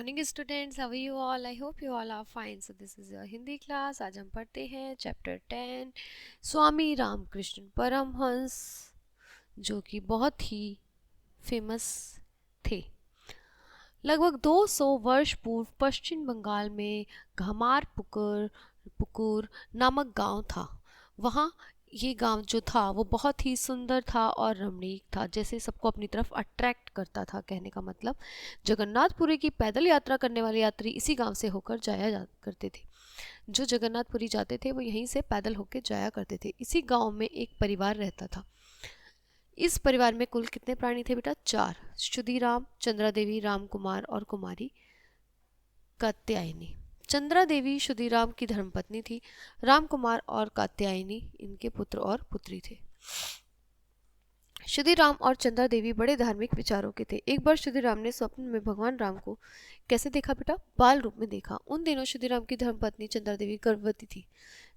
Morning students, how are you all? I hope you all are fine. So this is your Hindi class. आज हम पढ़ते हैं chapter 10 Swami Ramakrishna Paramhans, जो कि बहुत ही फेमस थे. लगभग 200 वर्ष पूर्व पश्चिम बंगाल में घमार पुकुर पुकुर नामक गांव था. वहाँ ये गांव जो था वो बहुत ही सुंदर था और रमणीक था, जैसे सबको अपनी तरफ अट्रैक्ट करता था. कहने का मतलब जगन्नाथपुरी की पैदल यात्रा करने वाले यात्री इसी गांव से होकर जाया करते थे. जो जगन्नाथपुरी जाते थे वो यहीं से पैदल होकर जाया करते थे. इसी गांव में एक परिवार रहता था. इस परिवार में कुल कितने प्राणी थे बेटा? 4. क्षुदीराम, चंद्रा देवी, राम कुमार और कुमारी कात्यायनी. चंद्रा देवी क्षुदीराम की धर्मपत्नी थी. राम कुमार और कात्यायनी इनके पुत्र और पुत्री थे. क्षुदीराम और चंद्रा देवी बड़े धार्मिक विचारों के थे. एक बार क्षुदीराम ने स्वप्न में भगवान राम को कैसे देखा बेटा? बाल रूप में देखा. उन दिनों क्षुदीराम की धर्मपत्नी चंद्रा देवी गर्भवती थी.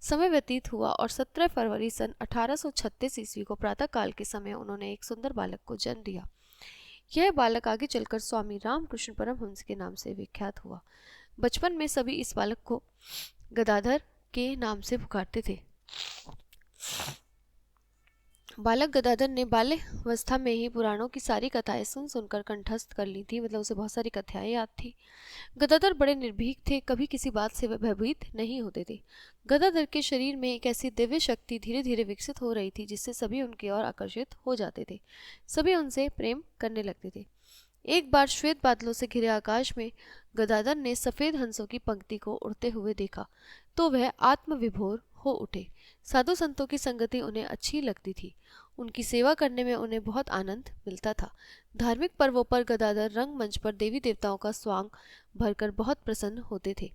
समय व्यतीत हुआ और 17 फरवरी सन 1836 ईस्वी को प्रातः काल के समय उन्होंने एक सुंदर बालक को जन्म दिया. यह बालक आगे चलकर स्वामी रामकृष्ण परमहंस के नाम से विख्यात हुआ. बचपन में सभी इस बालक को गदाधर के नाम से पुकारते थे. बालक गदाधर ने बाल्यावस्था में ही पुराणों की सारी कथाएं सुन सुनकर कंठस्थ कर ली थी. मतलब उसे बहुत सारी कथाएं याद थी. गदाधर बड़े निर्भीक थे, कभी किसी बात से वे भयभीत नहीं होते थे. गदाधर के शरीर में एक ऐसी दिव्य शक्ति धीरे धीरे विकसित हो रही थी जिससे सभी उनकी ओर आकर्षित हो जाते थे. सभी उनसे प्रेम करने लगते थे. एक बार श्वेत बादलों से घिरे आकाश में गदाधर ने सफेद हंसों की पंक्ति को उड़ते हुए देखा तो वह आत्मविभोर हो उठे. साधु संतों की संगति उन्हें अच्छी लगती थी. उनकी सेवा करने में उन्हें बहुत आनंद मिलता था. धार्मिक पर्वों पर गदाधर रंगमंच पर देवी देवताओं का स्वांग भरकर बहुत प्रसन्न होते थे.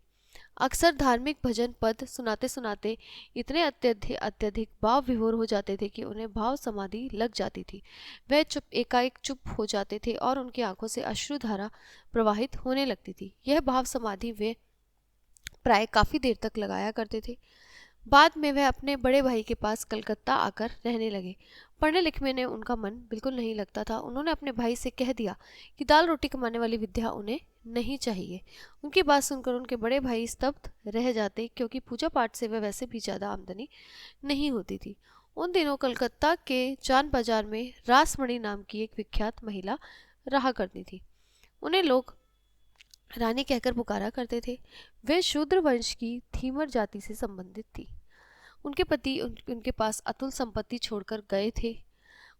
अक्सर धार्मिक भजन पद सुनाते सुनाते इतने अत्यधिक भाव विभोर हो जाते थे कि उन्हें भाव समाधि लग जाती थी. वह एकाएक चुप हो जाते थे और उनकी आंखों से अश्रुधारा प्रवाहित होने लगती थी. यह भाव समाधि वे प्राय काफी देर तक लगाया करते थे. बाद में वह अपने बड़े भाई के पास कलकत्ता आकर रहने लगे. पढ़ने लिखने में उनका मन बिल्कुल नहीं लगता था. उन्होंने अपने भाई से कह दिया कि दाल रोटी कमाने वाली विद्या उन्हें नहीं चाहिए. उनकी बात सुनकर उनके बड़े भाई स्तब्ध रह जाते, क्योंकि पूजा पाठ से वह वैसे भी ज़्यादा आमदनी नहीं होती थी. उन दिनों कलकत्ता के चांद बाजार में रासमणि नाम की एक विख्यात महिला रहा करती थी. उन्हें लोग रानी कहकर पुकारा करते थे. वे शूद्र वंश की थीमर जाति से संबंधित थी. उनके पति उनके पास अतुल संपत्ति छोड़कर गए थे.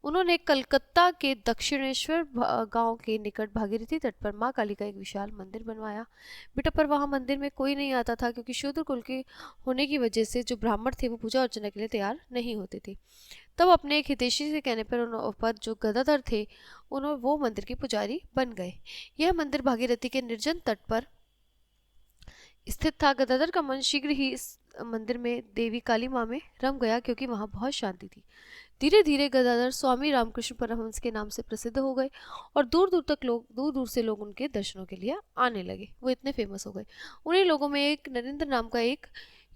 उन्होंने कलकत्ता के दक्षिणेश्वर गांव के निकट भागीरथी तट पर मां काली का एक विशाल मंदिर बनवाया. बेटा, पर वहां मंदिर में कोई नहीं आता था, क्योंकि शूद्र कुल के होने की वजह से जो ब्राह्मण थे वो पूजा अर्चना के लिए तैयार नहीं होते थे. तब अपने एक हितैषी से कहने पर जो गदाधर थे उन्होंने वो मंदिर के पुजारी बन गए. यह मंदिर भागीरथी के निर्जन तट पर स्थित था. गदाधर का मन शीघ्र ही इस मंदिर में देवी काली माँ में रम गया, क्योंकि वहाँ बहुत शांति थी. धीरे धीरे गदाधर स्वामी रामकृष्ण परमहंस के नाम से प्रसिद्ध हो गए और दूर दूर से लोग उनके दर्शनों के लिए आने लगे. वो इतने फेमस हो गए. उन्हीं लोगों में एक नरेंद्र नाम का एक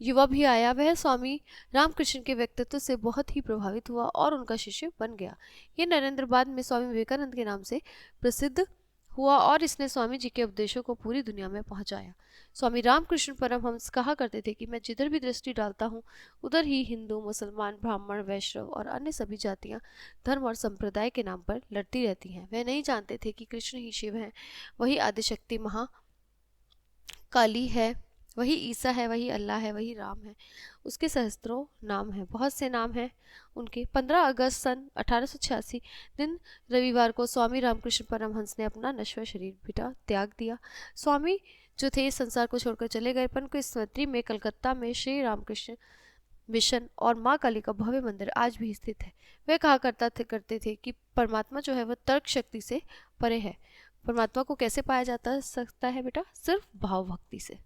युवा भी आया. वह स्वामी रामकृष्ण के व्यक्तित्व से बहुत ही प्रभावित हुआ और उनका शिष्य बन गया. ये नरेंद्र बाद में स्वामी विवेकानंद के नाम से प्रसिद्ध हुआ और इसने स्वामी जी के उपदेशों को पूरी दुनिया में पहुंचाया. स्वामी रामकृष्ण परमहंस कहा करते थे कि मैं जिधर भी दृष्टि डालता हूँ उधर ही हिंदू, मुसलमान, ब्राह्मण, वैष्णव और अन्य सभी जातियाँ धर्म और संप्रदाय के नाम पर लड़ती रहती हैं. वे नहीं जानते थे कि कृष्ण ही शिव हैं, वही आदिशक्ति महा काली है, वही ईसा है, वही अल्लाह है, वही राम है. उसके सहस्त्रों नाम हैं, बहुत से नाम हैं उनके. 15 अगस्त सन 1886 दिन रविवार को स्वामी रामकृष्ण परमहंस ने अपना नश्वर शरीर बेटा त्याग दिया. स्वामी जो थे इस संसार को छोड़कर चले गए, पर उनकी स्मृति में कलकत्ता में श्री रामकृष्ण मिशन और माँ काली का भव्य मंदिर आज भी स्थित है. वे कहा करते थे कि परमात्मा जो है वह तर्क शक्ति से परे है. परमात्मा को कैसे पाया सकता है बेटा? सिर्फ भाव भक्ति से.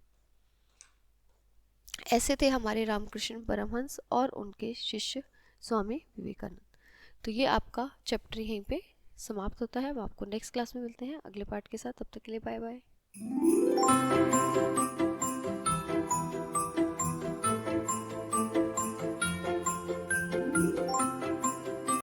ऐसे थे हमारे रामकृष्ण परमहंस और उनके शिष्य स्वामी विवेकानंद. तो ये आपका चैप्टर यहीं पे समाप्त होता है. हम आपको नेक्स्ट क्लास में मिलते हैं अगले पार्ट के साथ. तब तक के लिए बाय बाय.